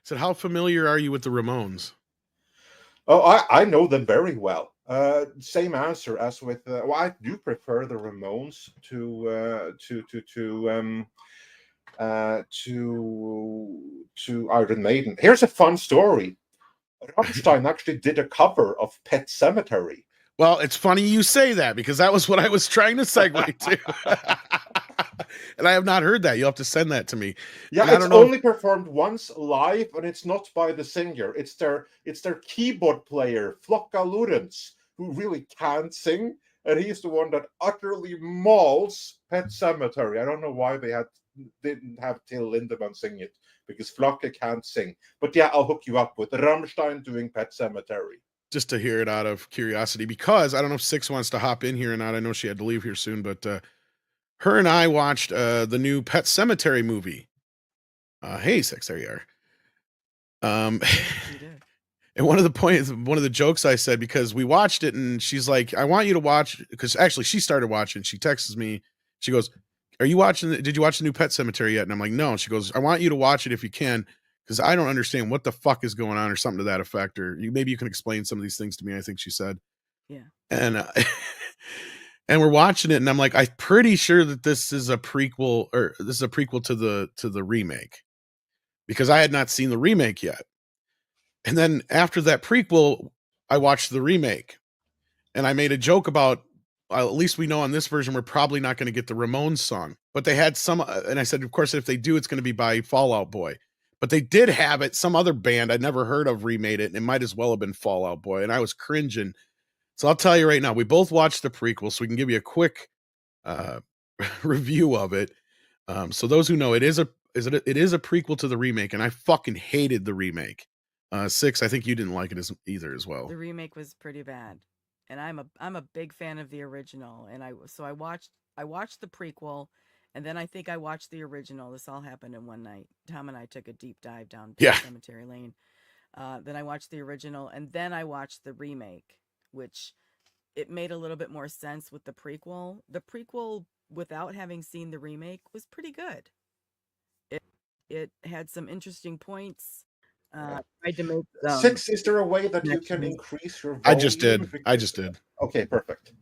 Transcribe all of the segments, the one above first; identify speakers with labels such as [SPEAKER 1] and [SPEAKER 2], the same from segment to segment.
[SPEAKER 1] said, how familiar are you with the Ramones?
[SPEAKER 2] Oh, I know them very well. Same answer as with. Well, I do prefer the Ramones to Iron Maiden. Here's a fun story. Rammstein actually did a cover of Pet Sematary.
[SPEAKER 1] Well, it's funny you say that because that was what I was trying to segue to. And I have not heard that. You'll have to send that to me.
[SPEAKER 2] Yeah,
[SPEAKER 1] And I
[SPEAKER 2] it's
[SPEAKER 1] don't know
[SPEAKER 2] only performed once live, and it's not by the singer. It's their keyboard player, Flocka Lawrence, who really can't sing, and he's the one that utterly mauls Pet Cemetery. I don't know why didn't have Till Lindemann sing it, because Flocka can't sing. But yeah, I'll hook you up with Rammstein doing Pet Cemetery.
[SPEAKER 1] just to hear it out of curiosity, because I don't know if Six wants to hop in here or not. I know she had to leave here soon, but her and I watched the new Pet Cemetery movie. Hey, Six, there you are.
[SPEAKER 3] You did.
[SPEAKER 1] And one of the jokes I said, because we watched it and she's like, I want you to watch, because actually she started watching. She texts me. She goes, did you watch the new Pet Cemetery yet? And I'm like, no. And she goes, I want you to watch it if you can, because I don't understand what the fuck is going on, or something to that effect. Or maybe you can explain some of these things to me, I think she said.
[SPEAKER 3] Yeah.
[SPEAKER 1] And and we're watching it and I'm like, I'm pretty sure that this is a prequel, or this is a prequel to the remake, because I had not seen the remake yet. And then after that prequel, I watched the remake, and I made a joke about, at least we know on this version, we're probably not going to get the Ramones song, but they had some, and I said, of course, if they do, it's going to be by Fall Out Boy, but they did have it. Some other band I'd never heard of remade it, and it might as well have been Fall Out Boy. And I was cringing. So I'll tell you right now, we both watched the prequel, so we can give you a quick uh, review of it. So those who know, it is a prequel to the remake, and I fucking hated the remake. Six, I think you didn't like it either as well.
[SPEAKER 3] The remake was pretty bad, and I'm a big fan of the original. And I watched the prequel, and then I think I watched the original. This all happened in one night. Tom and I took a deep dive down
[SPEAKER 1] Yeah.
[SPEAKER 3] Cemetery Lane. Then I watched the original, and then I watched the remake, which it made a little bit more sense with the prequel. The prequel, without having seen the remake, was pretty good. It had some interesting points. Tried to make
[SPEAKER 2] Six, is there a way that you can
[SPEAKER 3] connections.
[SPEAKER 2] increase your volume?
[SPEAKER 1] I just did.
[SPEAKER 2] Because, okay, perfect.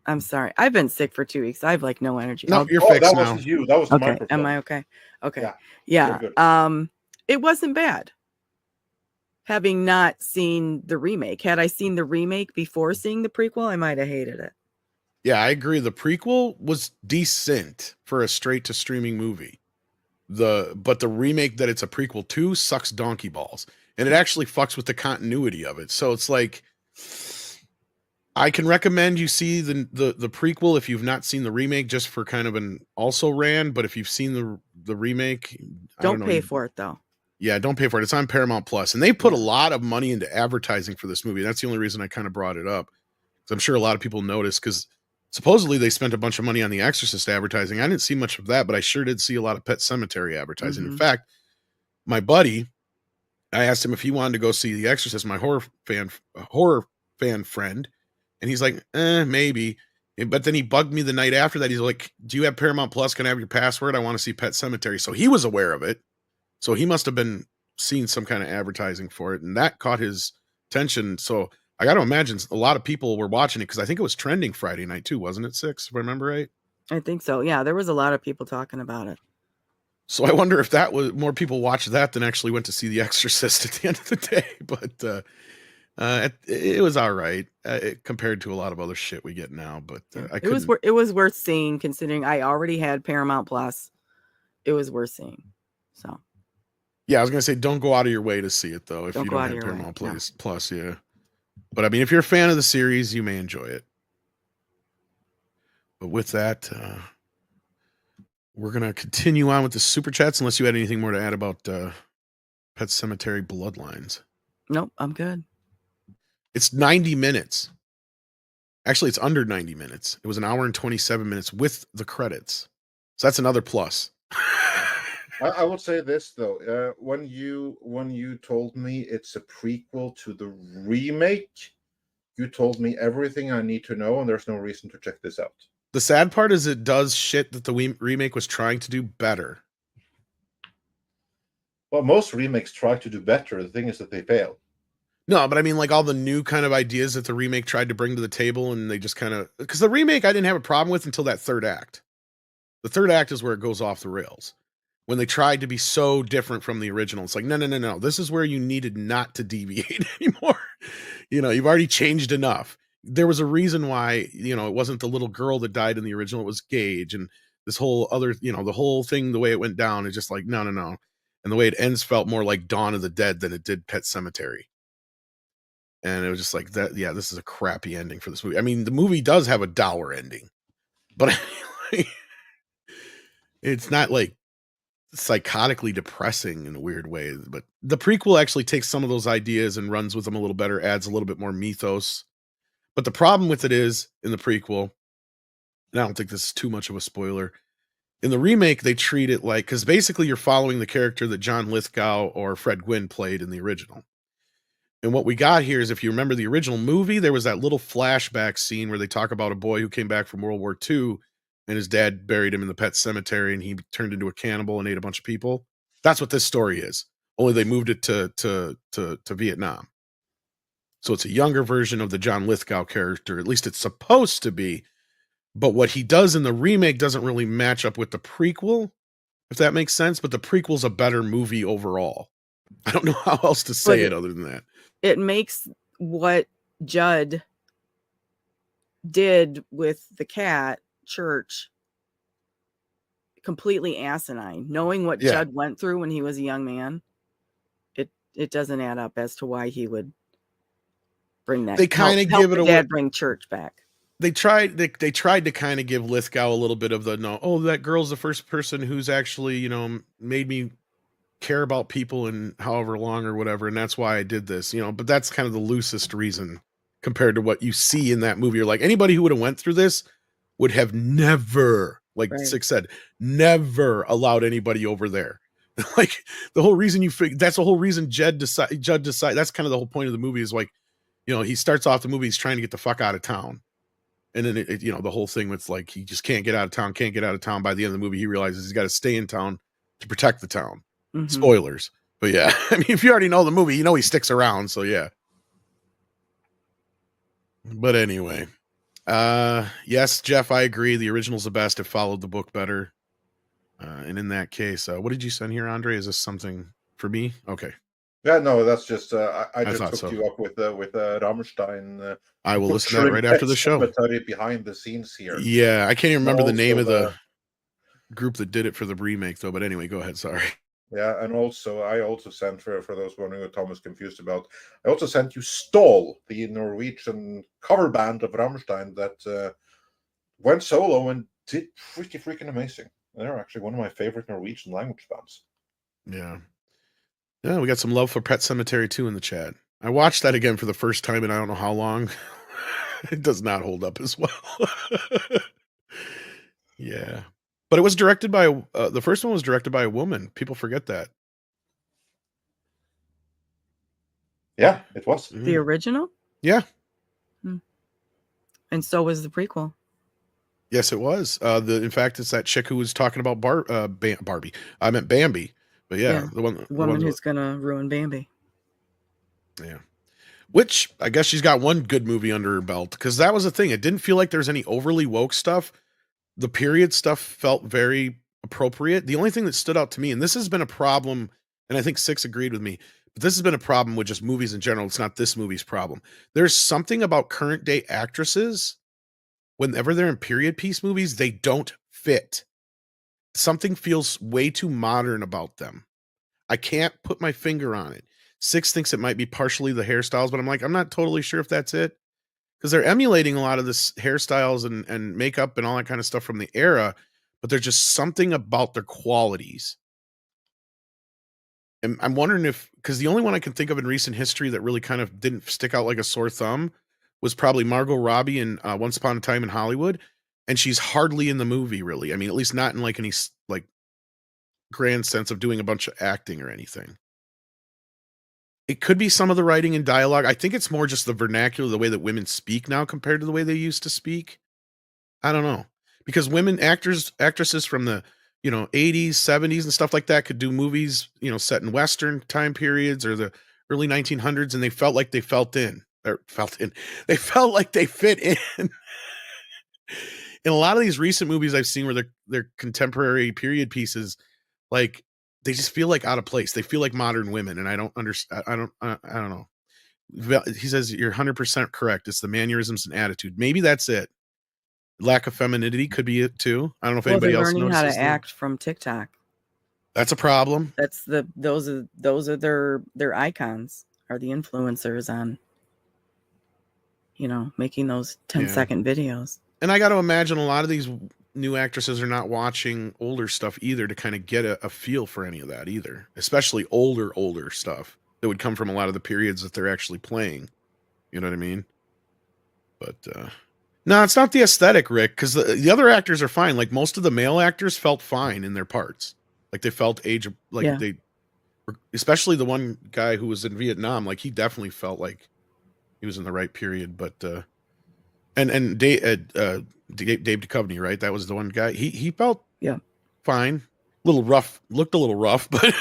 [SPEAKER 3] I'm sorry. I've been sick for 2 weeks. I have like no energy.
[SPEAKER 1] No, you're fixed
[SPEAKER 2] that
[SPEAKER 1] now.
[SPEAKER 2] wasn't you. That was the
[SPEAKER 3] Okay.
[SPEAKER 2] microphone.
[SPEAKER 3] Am I okay? Okay.
[SPEAKER 2] Yeah.
[SPEAKER 3] Yeah. It wasn't bad. Having not seen the remake. Had I seen the remake before seeing the prequel, I might have hated it.
[SPEAKER 1] Yeah, I agree. The prequel was decent for a straight to streaming movie. But the remake that it's a prequel to sucks donkey balls. And it actually fucks with the continuity of it. So it's like, I can recommend you see the prequel if you've not seen the remake, just for kind of an also ran. But if you've seen the remake,
[SPEAKER 3] don't pay for it though.
[SPEAKER 1] Yeah, don't pay for it. It's on Paramount Plus, and they put a lot of money into advertising for this movie. That's the only reason I kind of brought it up, because I'm sure a lot of people noticed, because supposedly they spent a bunch of money on The Exorcist advertising. I didn't see much of that, but I sure did see a lot of Pet Cemetery advertising. In fact, my buddy, I asked him if he wanted to go see The Exorcist, my horror fan friend, and he's like, maybe. But then he bugged me the night after that. He's like, do you have Paramount Plus? Can I have your password? I want to see Pet Cemetery. So he was aware of it. So he must have been seeing some kind of advertising for it, and that caught his attention. So I got to imagine a lot of people were watching it, because I think it was trending Friday night too, wasn't it, Six, if I remember right?
[SPEAKER 3] I think so. Yeah, there was a lot of people talking about it.
[SPEAKER 1] So I wonder if that was more people watched that than actually went to see The Exorcist at the end of the day. But it was all right compared to a lot of other shit we get now. But
[SPEAKER 3] it was worth seeing, considering I already had Paramount Plus. It was worth seeing. So.
[SPEAKER 1] Yeah, I was gonna say, don't go out of your way to see it though if you don't have Paramount Plus. Yeah, but I mean, if you're a fan of the series, you may enjoy it. But with that, we're gonna continue on with the super chats, unless you had anything more to add about Pet Cemetery Bloodlines.
[SPEAKER 3] Nope, I'm good.
[SPEAKER 1] It's 90 minutes. Actually, it's under 90 minutes. It was an hour and 27 minutes with the credits, so that's another plus.
[SPEAKER 2] I will say this though, when you told me it's a prequel to the remake, you told me everything I need to know, and there's no reason to check this out.
[SPEAKER 1] The sad part is it does shit that the remake was trying to do better.
[SPEAKER 2] Well, most remakes try to do better. The thing is that they fail.
[SPEAKER 1] No, but I mean, like all the new kind of ideas that the remake tried to bring to the table, and they just kind of, because the remake I didn't have a problem with until that third act. The third act is where it goes off the rails. When they tried to be so different from the original, it's like, no. This is where you needed not to deviate anymore. You've already changed enough. There was a reason why, it wasn't the little girl that died in the original, it was Gage. And this whole other, the whole thing, the way it went down is just like, no. And the way it ends felt more like Dawn of the Dead than it did Pet Sematary. And it was just like that. Yeah, this is a crappy ending for this movie. I mean, the movie does have a dour ending, but it's not like psychotically depressing in a weird way. But the prequel actually takes some of those ideas and runs with them a little better, adds a little bit more mythos. But the problem with it is, in the prequel, and I don't think this is too much of a spoiler, in the remake, they treat it like, because basically you're following the character that John Lithgow or Fred Gwynne played in the original. And what we got here is, if you remember the original movie, there was that little flashback scene where they talk about a boy who came back from World War II and his dad buried him in the pet cemetery and he turned into a cannibal and ate a bunch of people. That's what this story is. Only they moved it to Vietnam. So it's a younger version of the John Lithgow character. At least it's supposed to be. But what he does in the remake doesn't really match up with the prequel, if that makes sense. But the prequel's a better movie overall. I don't know how else to say it other than that.
[SPEAKER 3] It makes what Judd did with the cat, Church, completely asinine. Knowing what Judd went through when he was a young man, it doesn't add up as to why he would bring that.
[SPEAKER 1] They kind of give it away.
[SPEAKER 3] Dad bring Church back.
[SPEAKER 1] They tried to kind of give Lithgow a little bit of the, no, oh, that girl's the first person who's actually, made me care about people in however long or whatever, and that's why I did this, but that's kind of the loosest reason compared to what you see in that movie. You're like, anybody who would have went through this would have never, like Six said, never allowed anybody over there. Like the whole reason that's the whole reason Judd decide, that's kind of the whole point of the movie is like, he starts off the movie, he's trying to get the fuck out of town. And then the whole thing with like, he just can't get out of town. By the end of the movie, he realizes he's got to stay in town to protect the town. Mm-hmm. Spoilers. But yeah, I mean, if you already know the movie, he sticks around. So yeah. But anyway, yes, Jeff, I agree. The original's the best. It followed the book better. And in that case, what did you send here, Andre? Is this something for me? Okay.
[SPEAKER 2] Yeah, no, that's just I just hooked you up with Rammstein.
[SPEAKER 1] I will listen to that right after the show.
[SPEAKER 2] Behind the scenes here.
[SPEAKER 1] Yeah, I can't even remember the name of the group that did it for the remake, though. But anyway, go ahead. Sorry.
[SPEAKER 2] Yeah, and also I also sent for those wondering what Tom is confused about. I also sent you Stål, the Norwegian cover band of Rammstein that went solo and did pretty freaking amazing. They're actually one of my favorite Norwegian language bands.
[SPEAKER 1] Yeah. Yeah, we got some love for Pet Sematary too in the chat. I watched that again for the first time in I don't know how long. It does not hold up as well. Yeah. But it was directed by, the first one was directed by a woman. People forget that.
[SPEAKER 2] Yeah, it was.
[SPEAKER 3] The original?
[SPEAKER 1] Yeah.
[SPEAKER 3] And so was the prequel.
[SPEAKER 1] Yes, it was. In fact, it's that chick who was talking about Barbie. I meant Bambi. But yeah, the woman
[SPEAKER 3] who's gonna ruin Bambi.
[SPEAKER 1] Yeah. Which I guess she's got one good movie under her belt, because that was the thing. It didn't feel like there's any overly woke stuff. The period stuff felt very appropriate. The only thing that stood out to me, and this has been a problem, and I think Six agreed with me, but this has been a problem with just movies in general. It's not this movie's problem. There's something about current day actresses, whenever they're in period piece movies, they don't fit. Something feels way too modern about them. I can't put my finger on it. Six thinks it might be partially the hairstyles, but I'm like, I'm not totally sure if that's it. Because they're emulating a lot of this hairstyles and makeup and all that kind of stuff from the era, but there's just something about their qualities. And I'm wondering if, because the only one I can think of in recent history that really kind of didn't stick out like a sore thumb was probably Margot Robbie in Once Upon a Time in Hollywood. And she's hardly in the movie, really. I mean, at least not in like any like grand sense of doing a bunch of acting or anything. It could be some of the writing and dialogue. I think it's more just the vernacular, the way that women speak now compared to the way they used to speak. I don't know. Because women actresses from the 80s, 70s and stuff like that could do movies, set in Western time periods or the early 1900s, and they felt like they they felt like they fit in. In a lot of these recent movies I've seen where they're contemporary period pieces, like they just feel like out of place. They feel like modern women, and I don't understand. I don't know. He says you're 100% correct. It's the mannerisms and attitude. Maybe that's it. Lack of femininity could be it too. I don't know if anybody else
[SPEAKER 3] learning
[SPEAKER 1] notices
[SPEAKER 3] how to act from TikTok.
[SPEAKER 1] That's a problem.
[SPEAKER 3] That's those are their icons, are the influencers on, making those 10-second videos.
[SPEAKER 1] And I got to imagine a lot of these new actresses are not watching older stuff either to kind of get a feel for any of that either, especially older stuff that would come from a lot of the periods that they're actually playing. You know what I mean? But no, it's not the aesthetic, Rick, because the other actors are fine. Like most of the male actors felt fine in their parts. Like they felt they, especially the one guy who was in Vietnam, like he definitely felt like he was in the right period. But and Dave Duchovny, right? That was the one guy. He felt fine, a little rough, looked a little rough, but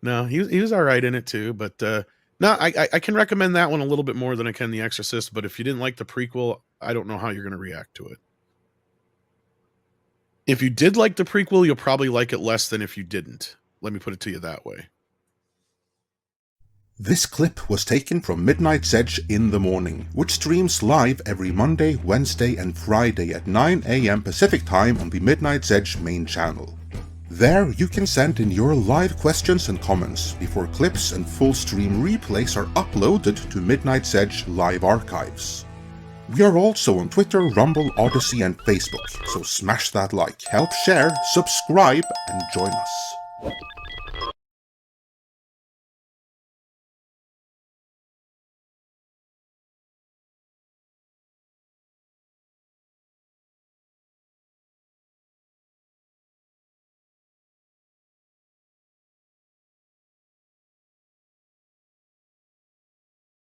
[SPEAKER 1] no, he was all right in it too. But no, I can recommend that one a little bit more than I can The Exorcist. But if you didn't like the prequel, I don't know how you're going to react to it. If you did like the prequel, you'll probably like it less than if you didn't. Let me put it to you that way.
[SPEAKER 4] This clip was taken from Midnight's Edge in the Morning, which streams live every Monday, Wednesday and Friday at 9 AM Pacific Time on the Midnight's Edge main channel. There you can send in your live questions and comments before clips and full stream replays are uploaded to Midnight's Edge live archives. We are also on Twitter, Rumble, Odyssey and Facebook, so smash that like, help share, subscribe and join us.